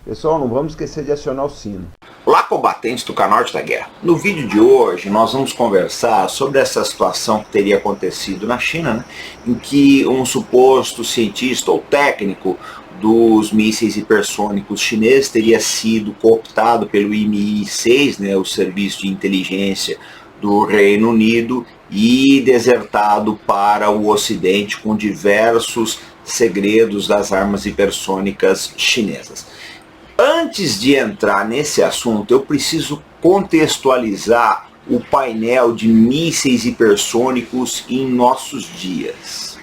Pessoal, não vamos esquecer de acionar o sino. Olá, combatentes do Norte da Guerra. No vídeo de hoje nós vamos conversar sobre essa situação que teria acontecido na China, né, em que um suposto cientista ou técnico dos mísseis hipersônicos chineses teria sido cooptado pelo MI6, né, o Serviço de Inteligência do Reino Unido, e desertado para o Ocidente com diversos segredos das armas hipersônicas chinesas. Antes de entrar nesse assunto, eu preciso contextualizar o painel de mísseis hipersônicos em nossos dias.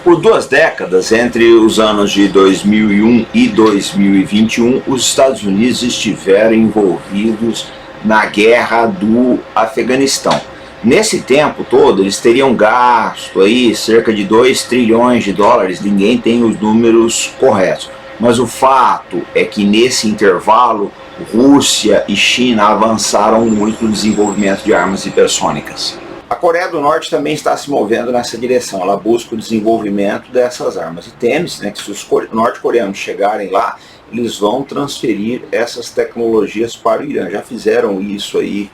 Por 2 décadas, entre os anos de 2001 e 2021, os Estados Unidos estiveram envolvidos na guerra do Afeganistão. Nesse tempo todo, eles teriam gasto aí cerca de 2 trilhões de dólares, ninguém tem os números corretos. Mas o fato é que nesse intervalo, Rússia e China avançaram muito no desenvolvimento de armas hipersônicas. A Coreia do Norte também está se movendo nessa direção, ela busca o desenvolvimento dessas armas. E teme-se, né, que se os norte-coreanos chegarem lá, eles vão transferir essas tecnologias para o Irã. Já fizeram isso aí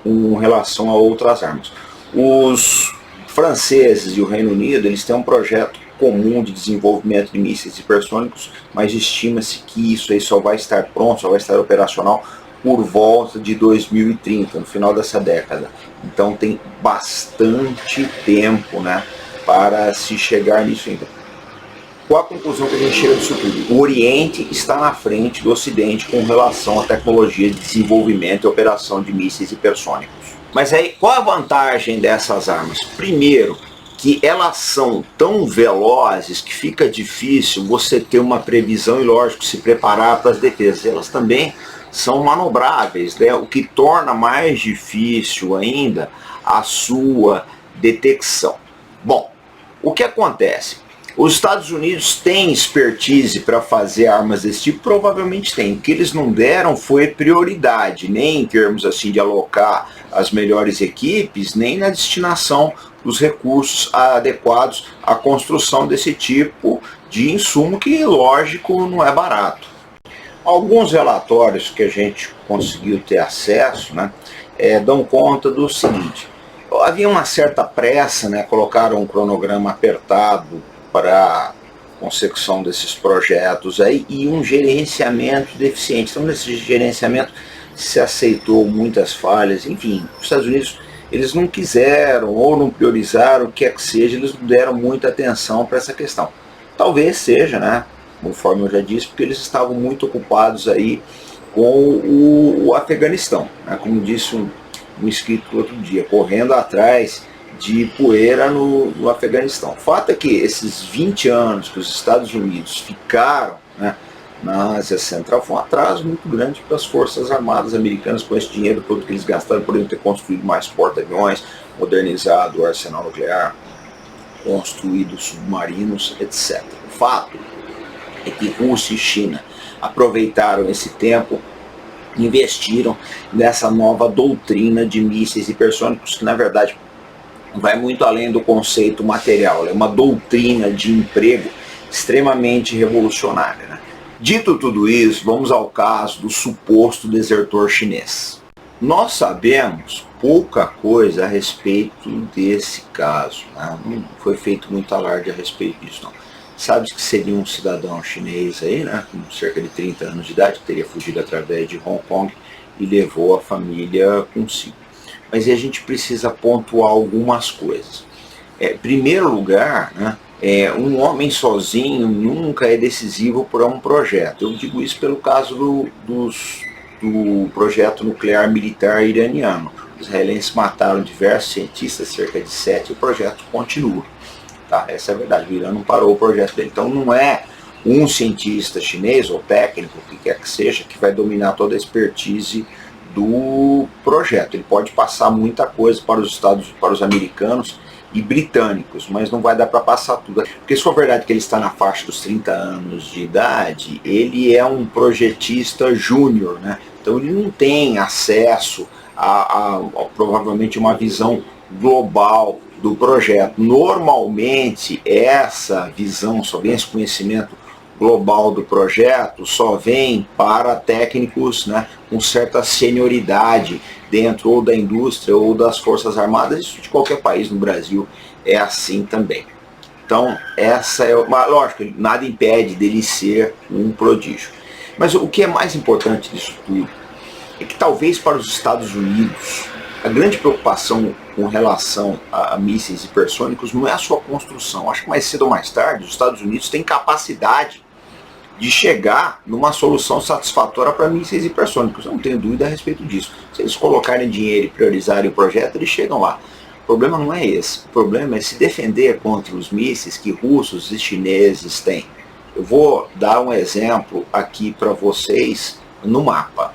com relação a outras armas. Os franceses e o Reino Unido, eles têm um projeto comum de desenvolvimento de mísseis hipersônicos, mas estima-se que isso aí só vai estar pronto, só vai estar operacional por volta de 2030, no final dessa década. Então tem bastante tempo, né, para se chegar nisso ainda. Qual a conclusão que a gente chega disso tudo? O Oriente está na frente do Ocidente com relação à tecnologia de desenvolvimento e operação de mísseis hipersônicos. Mas aí, qual a vantagem dessas armas? Primeiro, que elas são tão velozes que fica difícil você ter uma previsão e, lógico, se preparar para as defesas. Elas também são manobráveis, né? O que torna mais difícil ainda a sua detecção. Bom, o que acontece? Os Estados Unidos têm expertise para fazer armas desse tipo? Provavelmente tem. O que eles não deram foi prioridade, nem em termos assim de alocar as melhores equipes, nem na destinação dos recursos adequados à construção desse tipo de insumo que, lógico, não é barato. Alguns relatórios que a gente conseguiu ter acesso, né, dão conta do seguinte: havia uma certa pressa, né, colocaram um cronograma apertado para a consecução desses projetos aí, e um gerenciamento deficiente. Então, nesse gerenciamento se aceitou muitas falhas, enfim, os Estados Unidos, eles não quiseram ou não priorizaram, o que é que seja, eles não deram muita atenção para essa questão. Talvez seja, né, conforme eu já disse, porque eles estavam muito ocupados aí com o Afeganistão, né, como disse um inscrito outro dia, correndo atrás de poeira no Afeganistão. O fato é que esses 20 anos que os Estados Unidos ficaram, né, na Ásia Central foi um atraso muito grande para as forças armadas americanas, com esse dinheiro todo que eles gastaram, poderiam ter construído mais porta-aviões, modernizado o arsenal nuclear, construído submarinos, etc. O fato é que Rússia e China aproveitaram esse tempo, investiram nessa nova doutrina de mísseis hipersônicos, que na verdade vai muito além do conceito material, é uma doutrina de emprego extremamente revolucionária, né? Dito tudo isso, vamos ao caso do suposto desertor chinês. Nós sabemos pouca coisa a respeito desse caso, né? Não foi feito muito alarde a respeito disso, não. Sabe-se que seria um cidadão chinês aí, né, com cerca de 30 anos de idade, que teria fugido através de Hong Kong e levou a família consigo. Mas a gente precisa pontuar algumas coisas. Em primeiro lugar, né, um homem sozinho nunca é decisivo para um projeto. Eu digo isso pelo caso do projeto nuclear militar iraniano. Os israelenses mataram diversos cientistas, cerca de 7, e o projeto continua. Tá? Essa é a verdade, o Irã não parou o projeto dele. Então não é um cientista chinês ou técnico, o que quer que seja, que vai dominar toda a expertise do projeto. Ele pode passar muita coisa para os americanos e britânicos, mas não vai dar para passar tudo. Porque se for verdade que ele está na faixa dos 30 anos de idade, ele é um projetista júnior, né? Então ele não tem acesso a provavelmente uma visão global do projeto. Normalmente essa visão, só vem esse conhecimento global do projeto só vem para técnicos, né, com certa senioridade dentro ou da indústria ou das Forças Armadas. Isso de qualquer país no Brasil é assim também. Então, essa é uma, lógico, nada impede dele ser um prodígio. Mas o que é mais importante disso tudo é que talvez para os Estados Unidos a grande preocupação com relação a mísseis hipersônicos não é a sua construção. Acho que mais cedo ou mais tarde os Estados Unidos têm capacidade de chegar numa solução satisfatória para mísseis hipersônicos. Eu não tenho dúvida a respeito disso. Se eles colocarem dinheiro e priorizarem o projeto, eles chegam lá. O problema não é esse. O problema é se defender contra os mísseis que russos e chineses têm. Eu vou dar um exemplo aqui para vocês no mapa.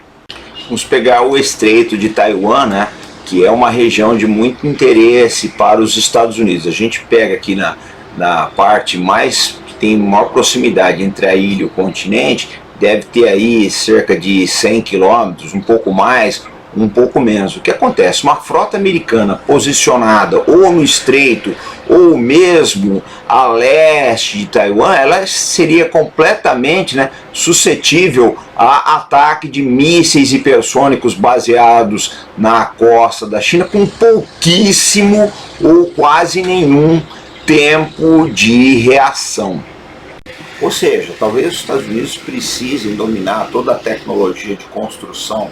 Vamos pegar o Estreito de Taiwan, né, que é uma região de muito interesse para os Estados Unidos. A gente pega aqui na parte mais que tem maior proximidade entre a ilha e o continente, deve ter aí cerca de 100 quilômetros, um pouco mais, um pouco menos. O que acontece? Uma frota americana posicionada ou no Estreito ou mesmo a leste de Taiwan, ela seria completamente, né, suscetível a ataque de mísseis hipersônicos baseados na costa da China com pouquíssimo ou quase nenhum tempo de reação. Ou seja, talvez os Estados Unidos precisem dominar toda a tecnologia de construção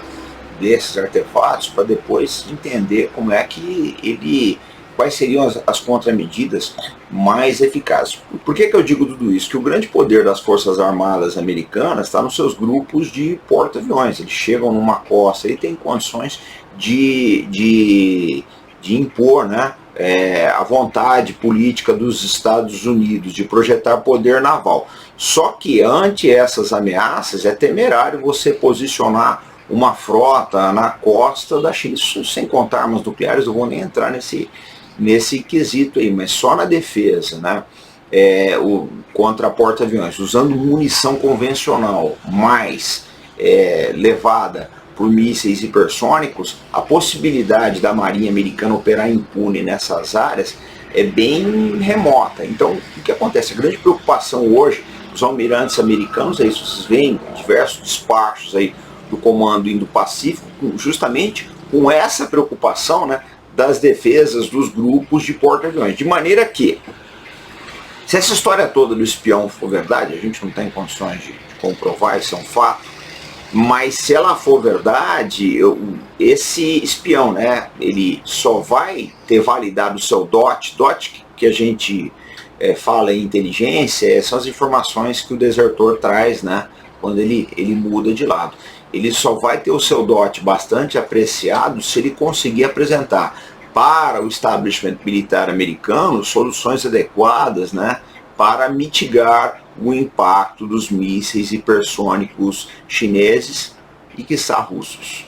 desses artefatos para depois entender como é que quais seriam as contramedidas mais eficazes. Por que eu digo tudo isso? Que o grande poder das Forças Armadas americanas está nos seus grupos de porta-aviões. Eles chegam numa costa e têm condições de impor, né, a vontade política dos Estados Unidos de projetar poder naval. Só que ante essas ameaças é temerário você posicionar uma frota na costa da China. Isso sem contar armas nucleares, eu vou nem entrar nesse quesito aí, mas só na defesa, né, contra porta-aviões, usando munição convencional mais levada por mísseis hipersônicos, a possibilidade da Marinha Americana operar impune nessas áreas é bem remota. Então, o que acontece? A grande preocupação hoje dos almirantes americanos é isso. Vocês veem diversos despachos aí do Comando Indo-Pacífico, justamente com essa preocupação, né, das defesas dos grupos de porta-aviões. De maneira que, se essa história toda do espião for verdade, a gente não tem condições de comprovar, isso é um fato, mas se ela for verdade, esse espião, né, ele só vai ter validado o seu DOT que a gente fala em inteligência, são as informações que o desertor traz, né, quando ele muda de lado. Ele só vai ter o seu DOT bastante apreciado se ele conseguir apresentar para o establishment militar americano soluções adequadas, né, para mitigar o impacto dos mísseis hipersônicos chineses e quiçá russos.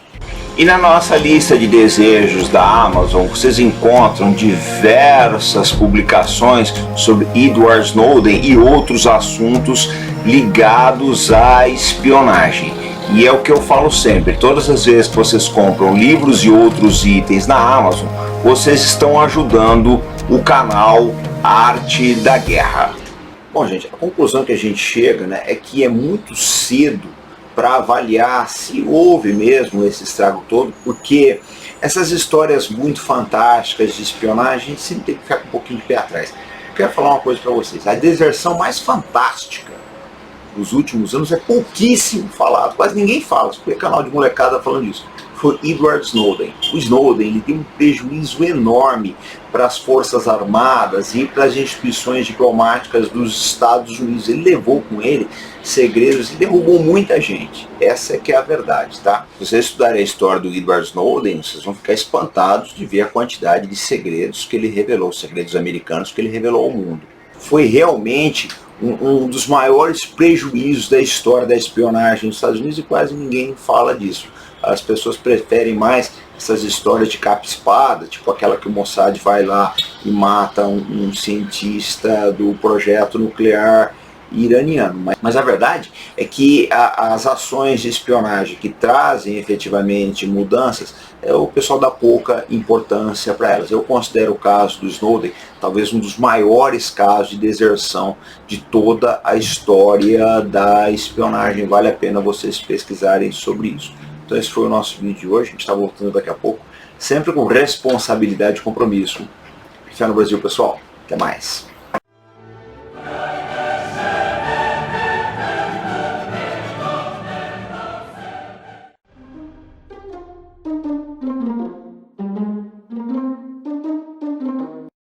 E na nossa lista de desejos da Amazon vocês encontram diversas publicações sobre Edward Snowden e outros assuntos ligados à espionagem. E é o que eu falo sempre, todas as vezes que vocês compram livros e outros itens na Amazon, vocês estão ajudando o canal Arte da Guerra. Bom, gente, a conclusão que a gente chega, né, é que é muito cedo para avaliar se houve mesmo esse estrago todo, porque essas histórias muito fantásticas de espionagem, a gente sempre tem que ficar com um pouquinho de pé atrás. Eu quero falar uma coisa para vocês, a deserção mais fantástica dos últimos anos é pouquíssimo falado, quase ninguém fala, porque é canal de molecada falando isso. Foi Edward Snowden. O Snowden, ele tem um prejuízo enorme para as Forças Armadas e para as instituições diplomáticas dos Estados Unidos. Ele levou com ele segredos e derrubou muita gente. Essa é que é a verdade, tá? Se vocês estudarem a história do Edward Snowden, vocês vão ficar espantados de ver a quantidade de segredos que ele revelou, segredos americanos que ele revelou ao mundo. Foi realmente um dos maiores prejuízos da história da espionagem nos Estados Unidos e quase ninguém fala disso. As pessoas preferem mais essas histórias de capa-espada, tipo aquela que o Mossad vai lá e mata um cientista do projeto nuclear iraniano. Mas a verdade é que as ações de espionagem que trazem efetivamente mudanças, o pessoal dá pouca importância para elas. Eu considero o caso do Snowden talvez um dos maiores casos de deserção de toda a história da espionagem. Vale a pena vocês pesquisarem sobre isso. Então esse foi o nosso vídeo de hoje. A gente está voltando daqui a pouco, sempre com responsabilidade e compromisso. Fé no Brasil, pessoal. Até mais.